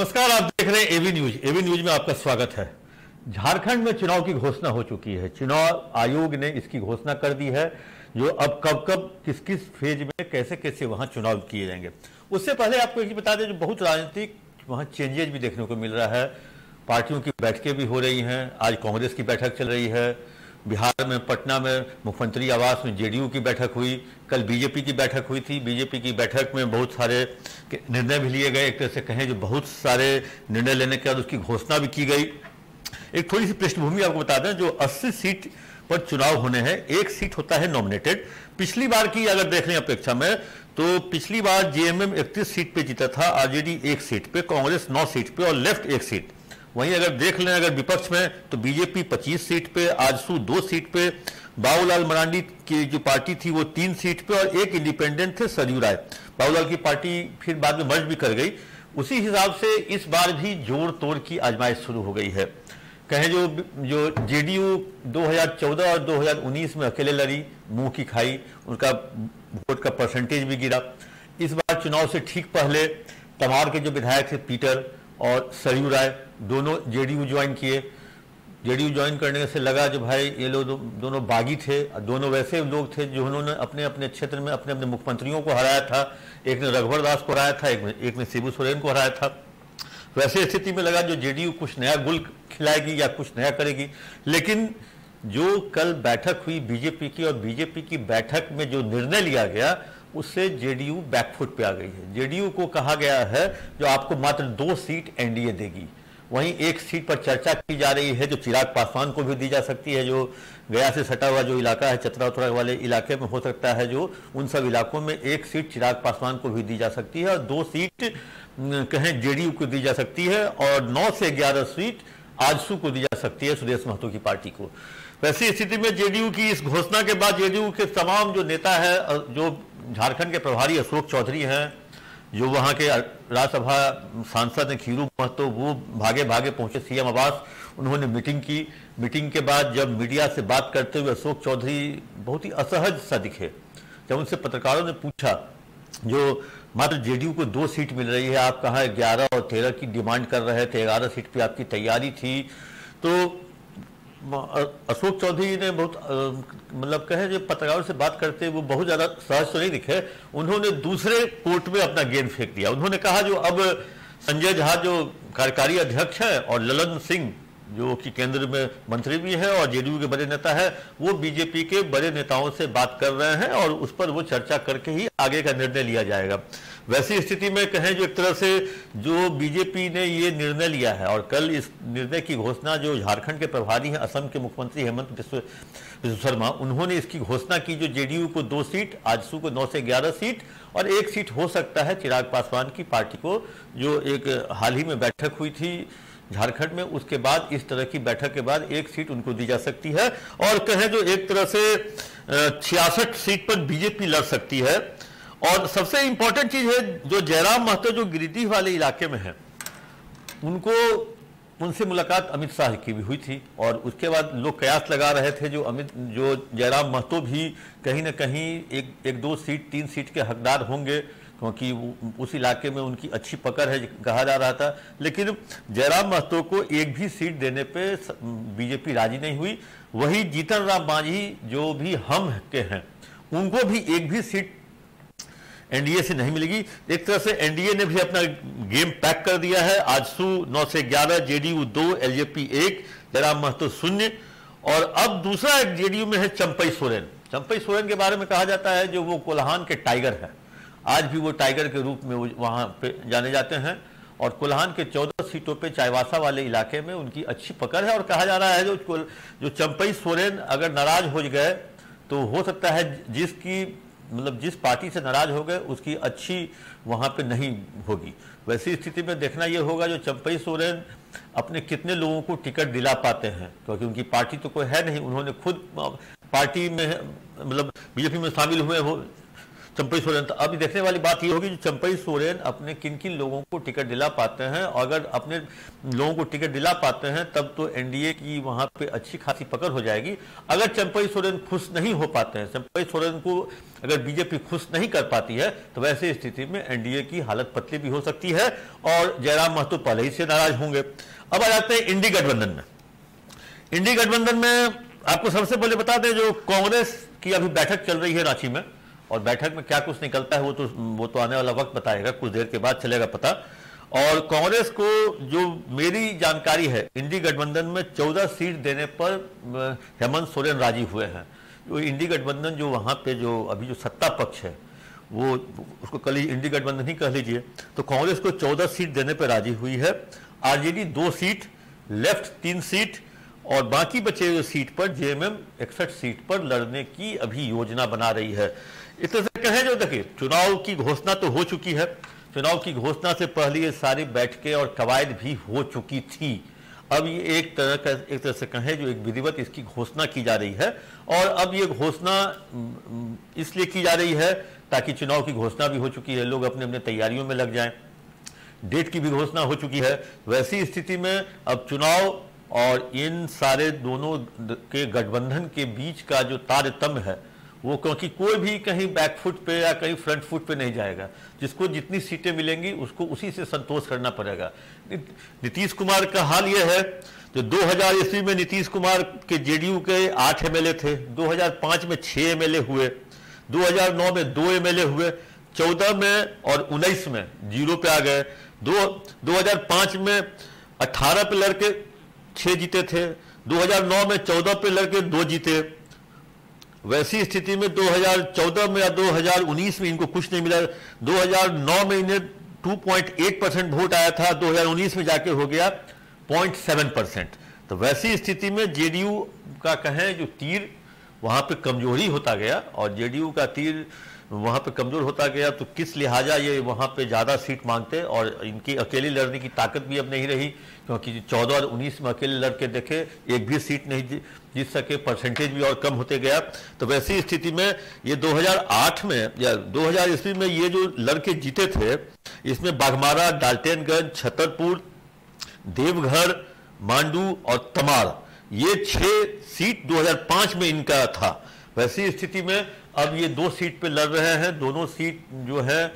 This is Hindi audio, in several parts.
नमस्कार, आप देख रहे हैं एवी न्यूज। एवी न्यूज में आपका स्वागत है। झारखंड में चुनाव की घोषणा हो चुकी है। चुनाव आयोग ने इसकी घोषणा कर दी है जो अब कब कब किस किस फेज में कैसे कैसे वहां चुनाव किए जाएंगे। उससे पहले आपको एक बता दें, जो बहुत राजनीतिक वहां चेंजेज भी देखने को मिल रहा है। पार्टियों की बैठकें भी हो रही हैं। आज कांग्रेस की बैठक चल रही है। बिहार में पटना में मुख्यमंत्री आवास में जेडीयू की बैठक हुई। कल बीजेपी की बैठक हुई थी। बीजेपी की बैठक में बहुत सारे निर्णय भी लिए गए। एक तरह से कहें जो बहुत सारे निर्णय लेने के बाद उसकी घोषणा भी की गई। एक थोड़ी सी पृष्ठभूमि आपको बता दें, जो 80 सीट पर चुनाव होने हैं, एक सीट होता है नॉमिनेटेड। पिछली बार की अगर देख लें अपेक्षा में, तो पिछली बार जेएमएम 31 सीट पे जीता था, आरजेडी 1 सीट पे, कांग्रेस 9 सीट पे और लेफ्ट 1 सीट। वहीं अगर देख लें अगर विपक्ष में, तो बीजेपी 25 सीट पे, आजसू 2 सीट पे, बाबूलाल मरांडी की जो पार्टी थी वो 3 सीट पे और एक इंडिपेंडेंट थे सरयू राय। बाबूलाल की पार्टी फिर बाद में मर्ज भी कर गई। उसी हिसाब से इस बार भी जोड़ तोड़ की आजमाइश शुरू हो गई है। कहें जो जेडीयू 2014 और 2019 में अकेले लड़ी, मुंह की खाई, उनका वोट का परसेंटेज भी गिरा। इस बार चुनाव से ठीक पहले तमार के जो विधायक थे पीटर और सरयू राय, दोनों जेडीयू ज्वाइन किए। जेडीयू ज्वाइन करने से लगा जो भाई ये लोग दोनों बागी थे। दोनों वैसे लोग थे जो उन्होंने अपने अपने क्षेत्र में अपने अपने मुख्यमंत्रियों को हराया था। एक ने रघुवर दास को हराया था, एक ने शिबू सोरेन को हराया था। वैसे स्थिति में लगा जो जेडीयू कुछ नया गुल खिलाएगी या कुछ नया करेगी। लेकिन जो कल बैठक हुई बीजेपी की, और बीजेपी की बैठक में जो निर्णय लिया गया, उससे जेडीयू बैकफुट पे आ गई है। जेडीयू को कहा गया है जो आपको मात्र 2 सीट एनडीए देगी। वहीं एक सीट पर चर्चा की जा रही है जो चिराग पासवान को भी दी जा सकती है। जो गया से सटा हुआ जो इलाका है, चतरा उतरा वाले इलाके में हो सकता है, जो उन सब इलाकों में एक सीट चिराग पासवान को भी दी जा सकती है और 2 सीट कहें जेडीयू को दी जा सकती है और 9 से 11 सीट आजसू को दी जा सकती है, सुदेश महतो की पार्टी को। वैसी स्थिति में जेडीयू की इस घोषणा के बाद जेडीयू के तमाम जो नेता है, जो झारखंड के प्रभारी अशोक चौधरी हैं, जो वहां के राज्यसभा सांसद हैं खीरू महतो, वो भागे भागे पहुंचे सीएम आवास। उन्होंने मीटिंग की। मीटिंग के बाद जब मीडिया से बात करते हुए अशोक चौधरी बहुत ही असहज सा दिखे। जब उनसे पत्रकारों ने पूछा जो मात्र जेडीयू को 2 सीट मिल रही है, आप कहाँ 11 और 13 की डिमांड कर रहे थे, 11 सीट पे आपकी तैयारी थी, तो अशोक चौधरी ने बहुत मतलब कहे जो पत्रकारों से बात करते वो बहुत ज्यादा सहज तो नहीं दिखे। उन्होंने दूसरे कोर्ट में अपना गेंद फेंक दिया। उन्होंने कहा जो अब संजय झा जो कार्यकारी अध्यक्ष है और ललन सिंह जो कि केंद्र में मंत्री भी है और जेडीयू के बड़े नेता है, वो बीजेपी के बड़े नेताओं से बात कर रहे हैं और उस पर वो चर्चा करके ही आगे का निर्णय लिया जाएगा। वैसी स्थिति में कहें जो एक तरह से जो बीजेपी ने ये निर्णय लिया है, और कल इस निर्णय की घोषणा जो झारखंड के प्रभारी हैं, असम के मुख्यमंत्री हेमंत बिस्व शर्मा, उन्होंने इसकी घोषणा की जो जेडीयू को 2 सीट, आजसू को 9 से 11 सीट और 1 सीट हो सकता है चिराग पासवान की पार्टी को। जो एक हाल ही में बैठक हुई थी झारखंड में, उसके बाद इस तरह की बैठक के बाद 1 सीट उनको दी जा सकती है। और कहें जो एक तरह से 66 सीट पर बीजेपी लड़ सकती है। और सबसे इंपॉर्टेंट चीज है जो जयराम महतो जो गिरिडीह वाले इलाके में है, उनसे मुलाकात अमित शाह की भी हुई थी। और उसके बाद लोग कयास लगा रहे थे जो जयराम महतो भी कहीं ना कहीं एक 2 सीट 3 सीट के हकदार होंगे, क्योंकि उस इलाके में उनकी अच्छी पकड़ है कहा जा रहा था। लेकिन जयराम महतो को एक भी सीट देने पे बीजेपी राजी नहीं हुई। वही जीतन राम मांझी जो भी हम के हैं, उनको भी एक भी सीट एनडीए से नहीं मिलेगी। एक तरह से एनडीए ने भी अपना गेम पैक कर दिया है। आजसू 9 से 11, जेडीयू 2, एलजेपी 1, जयराम महतो 0। और अब दूसरा एक जेडीयू में है चंपई सोरेन। चंपई सोरेन के बारे में कहा जाता है जो वो कोल्हान के टाइगर है। आज भी वो टाइगर के रूप में वहां पे जाने जाते हैं। और कोल्हान के 14 सीटों पे चाईबासा वाले इलाके में उनकी अच्छी पकड़ है। और कहा जा रहा है जो चंपई सोरेन अगर नाराज हो गए तो हो सकता है जिस पार्टी से नाराज हो गए उसकी अच्छी वहां पे नहीं होगी। वैसी स्थिति में देखना यह होगा जो चंपई सोरेन अपने कितने लोगों को टिकट दिला पाते हैं, क्योंकि उनकी पार्टी तो कोई है नहीं। उन्होंने खुद पार्टी में मतलब बीजेपी में शामिल हुए हो चंपई सोरेन। तो अब देखने वाली बात ये होगी जो चंपई सोरेन अपने किन किन लोगों को टिकट दिला पाते हैं, और अगर अपने लोगों को टिकट दिला पाते हैं तब तो एनडीए की वहां पे अच्छी खासी पकड़ हो जाएगी। अगर चंपई सोरेन खुश नहीं हो पाते हैं, चंपई सोरेन को अगर बीजेपी खुश नहीं कर पाती है, तो वैसे स्थिति में एनडीए की हालत पतली भी हो सकती है और जयराम महतो पहले ही से नाराज होंगे। अब आ जाते हैं इंडी गठबंधन में। इंडी गठबंधन में आपको सबसे पहले बता दें, जो कांग्रेस की अभी बैठक चल रही है रांची में, और बैठक में क्या कुछ निकलता है वो तो आने वाला वक्त बताएगा, कुछ देर के बाद चलेगा पता। और कांग्रेस को जो मेरी जानकारी है, इंडी गठबंधन में 14 सीट देने पर हेमंत सोरेन राजी हुए हैं। जो इंडी गठबंधन जो वहां पे जो अभी जो सत्ता पक्ष है, वो उसको कल इंडी गठबंधन ही कह लीजिए, तो कांग्रेस को 14 सीट देने पर राजी हुई है। आरजेडी 2 सीट, लेफ्ट 3 सीट और बाकी बचे हुए सीट पर जेएमएम 61 सीट पर लड़ने की अभी योजना बना रही है। इस तरह से कहें जो देखिए, चुनाव की घोषणा तो हो चुकी है, चुनाव की घोषणा से पहले ये सारी बैठकें और कवायद भी हो चुकी थी। अब ये एक तरह से कहें जो एक विधिवत इसकी घोषणा की जा रही है, और अब ये घोषणा इसलिए की जा रही है ताकि चुनाव की घोषणा भी हो चुकी है, लोग अपने अपने तैयारियों में लग जाएं, डेट की भी घोषणा हो चुकी है। वैसी स्थिति में अब चुनाव और इन सारे दोनों के गठबंधन के बीच का जो तारतम्य है, वो क्योंकि कोई भी कहीं बैकफुट पे या कहीं फ्रंट फुट पे नहीं जाएगा, जिसको जितनी सीटें मिलेंगी उसको उसी से संतोष करना पड़ेगा। नीतीश कुमार का हाल यह है, जो 2000 ईस्वी में नीतीश कुमार के जेडीयू के 8 एमएलए थे, 2005 में 6 एमएलए हुए, 2009 में 2 एमएलए हुए, 14 में और 19 में 0 पे आ गए, 2005 में 18 पे लड़के 6 जीते थे, 2009 में 14 पे लड़के 2 जीते। वैसी स्थिति में 2014 में या 2019 में इनको कुछ नहीं मिला। 2009 में इन्हें 2.8% वोट आया था, 2019 में जाके हो गया 0.7%। तो वैसी स्थिति में जेडीयू का कहें जो तीर वहां पे कमजोरी होता गया, और जेडीयू का तीर वहां पे कमजोर होता गया, तो किस लिहाजा ये वहां पे ज्यादा सीट मांगते, और इनकी अकेली लड़ने की ताकत भी अब नहीं रही, क्योंकि 14 और 19 में अकेले लड़के देखे एक भी सीट नहीं जीत सके, परसेंटेज भी और कम होते गया। तो वैसी स्थिति में ये 2008 में या 2000 ईस्वी में ये जो लड़के जीते थे, इसमें बाघमारा, डाल्टनगंज, छतरपुर, देवघर, मांडू और तमाड़, ये 6 सीट 2005 में इनका था। वैसी स्थिति में अब ये 2 सीट पे लड़ रहे हैं। दोनों सीट जो है,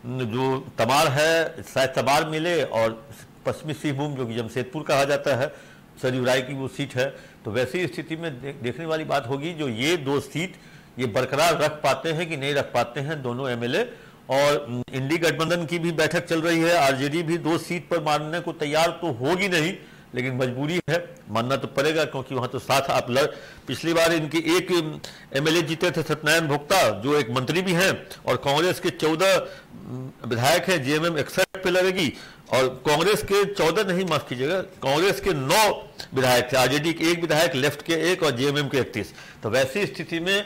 जो तमाड़ है शायद तमाड़ मिले, और पश्चिमी सिंहभूम जो कि जमशेदपुर कहा जाता है, सरयू राय की वो सीट है। तो वैसी स्थिति में देखने वाली बात होगी जो ये 2 सीट ये बरकरार रख पाते हैं कि नहीं रख पाते हैं दोनों एमएलए। और इंडी गठबंधन की भी बैठक चल रही है, आरजेडी भी 2 सीट पर मानने को तैयार तो होगी नहीं, लेकिन मजबूरी है, मानना तो पड़ेगा, क्योंकि वहां तो साथ आप पिछली बार इनके एक एमएलए जीते थे सत्यनारायण भोक्ता, जो एक मंत्री भी हैं, और कांग्रेस के 14 विधायक हैं, जेएमएम 61 पे लड़ेगी, और कांग्रेस के 14 नहीं, माफ कीजिएगा, कांग्रेस के 9 विधायक थे, आरजेडी के 1 विधायक, लेफ्ट के 1 और जेएमएम के 31। तो वैसी स्थिति में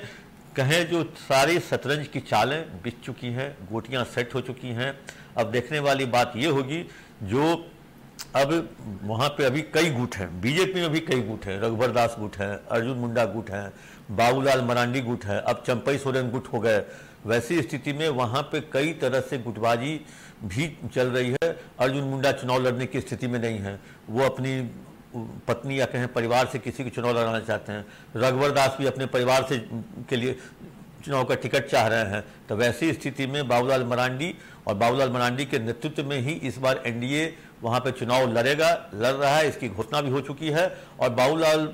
कहें जो सारी शतरंज की चालें बिछ चुकी हैं, गोटियां सेट हो चुकी हैं। अब देखने वाली बात यह होगी, जो अब वहां पे अभी कई गुट हैं, बीजेपी में भी कई गुट हैं, रघुवर दास गुट हैं, अर्जुन मुंडा गुट हैं, बाबूलाल मरांडी गुट है, अब चंपई सोरेन गुट हो गए। वैसी स्थिति में वहां पे कई तरह से गुटबाजी भी चल रही है। अर्जुन मुंडा चुनाव लड़ने की स्थिति में नहीं है, वो अपनी पत्नी या कहें परिवार से किसी को चुनाव लड़ाना चाहते हैं। रघुवर दास भी अपने परिवार से के लिए चुनाव का टिकट चाह रहे हैं। तो वैसी स्थिति में बाबूलाल मरांडी के नेतृत्व में ही इस बार एनडीए वहां पे चुनाव लड़ रहा है, इसकी घोषणा भी हो चुकी है। और बाबूलाल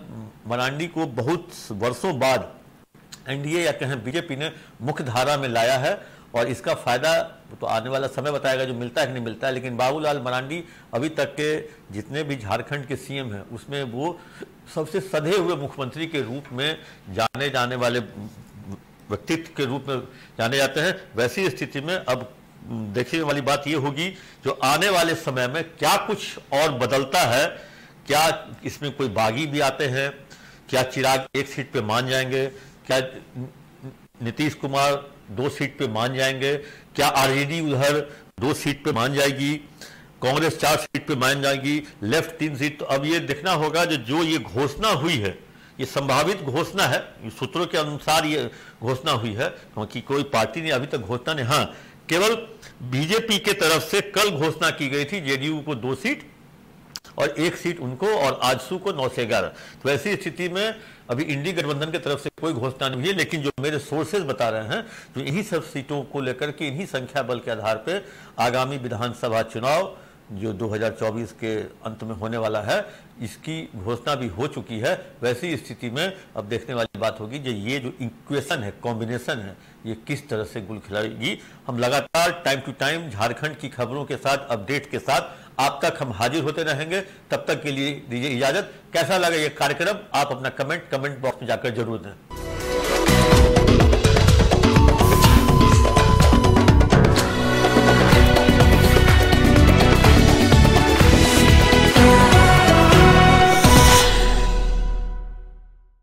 मरांडी को बहुत वर्षों बाद एनडीए या कहें बीजेपी ने मुख्य धारा में लाया है, और इसका फायदा तो आने वाला समय बताएगा जो मिलता है कि नहीं मिलता है। लेकिन बाबूलाल मरांडी अभी तक के जितने भी झारखंड के सीएम हैं, उसमें वो सबसे सधे हुए मुख्यमंत्री के रूप में जाने जाने वाले व्यक्तित्व के रूप में जाने जाते हैं। वैसी स्थिति में अब देखने वाली बात यह होगी जो आने वाले समय में क्या कुछ और बदलता है, क्या इसमें कोई बागी भी आते हैं, क्या चिराग 1 सीट पे मान जाएंगे, क्या नीतीश कुमार 2 सीट पे मान जाएंगे, क्या आरजेडी उधर 2 सीट पे मान जाएगी, कांग्रेस 4 सीट पे मान जाएगी, लेफ्ट 3 सीट। तो अब ये देखना होगा जो ये घोषणा हुई है, ये संभावित घोषणा है, सूत्रों के अनुसार ये घोषणा हुई है, क्योंकि कोई पार्टी ने अभी तक घोषणा नहीं, हाँ केवल बीजेपी के तरफ से कल घोषणा की गई थी, जेडीयू को 2 सीट और 1 सीट उनको और आजसू को 9 से 11। तो ऐसी स्थिति में अभी इंडी गठबंधन की तरफ से कोई घोषणा नहीं हुई है, लेकिन जो मेरे सोर्सेज बता रहे हैं तो इन्हीं सब सीटों को लेकर के, इन्हीं संख्या बल के आधार पर आगामी विधानसभा चुनाव जो 2024 के अंत में होने वाला है, इसकी घोषणा भी हो चुकी है। वैसी स्थिति में अब देखने वाली बात होगी कि ये जो इक्वेशन है, कॉम्बिनेशन है, ये किस तरह से गुल खिलाएगी। हम लगातार टाइम टू टाइम झारखंड की खबरों के साथ, अपडेट के साथ आप तक हम हाजिर होते रहेंगे। तब तक के लिए दीजिए इजाजत। कैसा लगा ये कार्यक्रम आप अपना कमेंट बॉक्स में जाकर जरूर दें।